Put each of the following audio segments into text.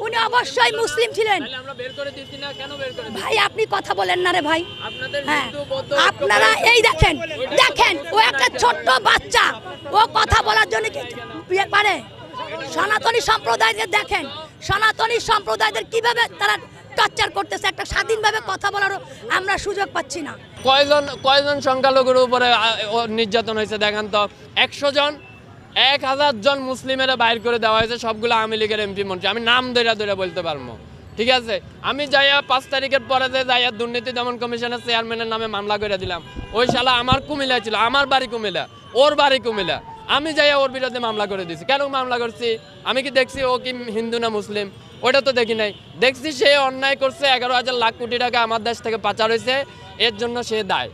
উনি অবশ্যই মুসলিম ছিলেন। ভাই আপনি কথা বলেন না রে ভাই। হ্যাঁ আপনারা এই দেখেন দেখেন ও একটা ছোট্ট বাচ্চা, ও কথা বলার জন্য কি পারে? সনাতনী সম্প্রদায়দের দেখেন, সনাতনী সম্প্রদায়দের কিভাবে তারা টর্চার করতেছে, একটা স্বাধীনভাবে কথা বলারও আমরা সুযোগ পাচ্ছি না। কয়জন সংখ্যালঘুর উপরে নির্যাতন হয়েছে দেখেন তো। 100 জন 1000 জন মুসলিমেরা বাইর করে দেওয়া হয়েছে, সবগুলো আওয়ামী লীগের এমপি মন্ত্রী। আমি নাম ধরে বলতে পারবো, ঠিক আছে? আমি যাইয়া 5 তারিখের পরে যে যাইয়া দুর্নীতি দমন কমিশনের চেয়ারম্যানের নামে মামলা করে দিলাম। ওই শালা আমার কুমিল্লা ছিল, আমার বাড়ি কুমিল্লা, ওর বাড়ি কুমিল্লা। আমি যাইয়া ওর বিরুদ্ধে মামলা করে দিয়েছি। কেন মামলা করছি? আমি কি দেখছি ও কি হিন্দু না মুসলিম? ওটা তো দেখি নাই। দেখছি সে অন্যায় করছে, 11,000 লাখ কোটি টাকা আমার দেশ থেকে পাচার হয়েছে, এর জন্য সে দায়।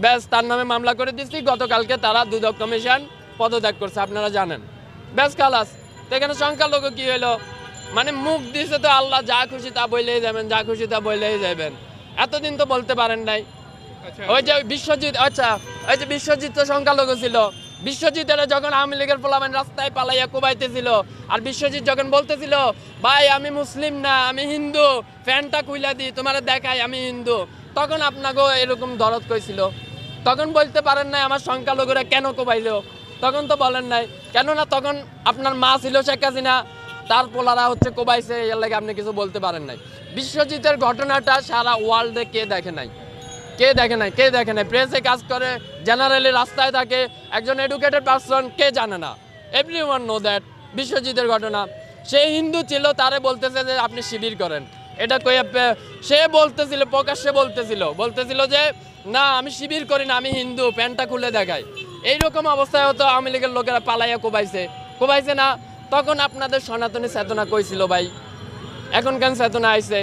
ব্যাস তার নামে মামলা করে দিচ্ছি। গতকালকে তারা দুদক কমিশন পদত্যাগ করছে, আপনারা জানেন। ব্যাস খালাস। তো এখানে সংখ্যালঘু কি হলো? মানে মুখ দিছে তো আল্লাহ যা খুশি তা বললেই যাবেন, যা খুশি তা বললেই যাবেন। এতদিন তো বলতে পারেন নাই। ওই যে বিশ্বজিৎ, আচ্ছা ওই যে বিশ্বজিৎ তো সংখ্যালঘু ছিল। বিশ্বজিতের যখন আওয়ামী লীগের পোলাবেন রাস্তায় পালাইয়া কোবাইতেছিল, আর বিশ্বজিৎ যখন বলতেছিল ভাই আমি মুসলিম না আমি হিন্দু, ফ্যানটা খুইলা দিই তোমার দেখাই আমি হিন্দু, তখন আপনাকেও এরকম দরদ কইছিল। তখন বলতে পারেন নাই আমার সংখ্যালঘুরা কেন কোবাইলো? তখন তো বলেন নাই। কেননা তখন আপনার মা ছিল শেখ হাসিনা, তার পোলারা হচ্ছে কোবাইছে, এর লাগে আপনি কিছু বলতে পারেন নাই। বিশ্বজিতের ঘটনাটা সারা ওয়ার্ল্ডে কে দেখে নাই? কে দেখে নাই? কে দেখে নাই? প্রেসে কাজ করে, জেনারেলি রাস্তায় থাকে, একজন এডুকেটেড পারসন, কে জানে না? Everyone know that. বিশ্বজিতের ঘটনা, সে হিন্দু ছিল, তারে বলতেছে যে আপনি শিবির করেন। এটা কই সে বলতেছিল, প্রকাশ্যে বলতেছিল যে না আমি শিবির করি না আমি হিন্দু, প্যান্টটা খুলে দেখাই। এইরকম অবস্থায় হতো আওয়ামী লীগের লোকেরা পালাইয়া কোবাইছে না? তখন আপনাদের সনাতনী চেতনা কইছিল ভাই, এখন কেন চেতনা আইছে?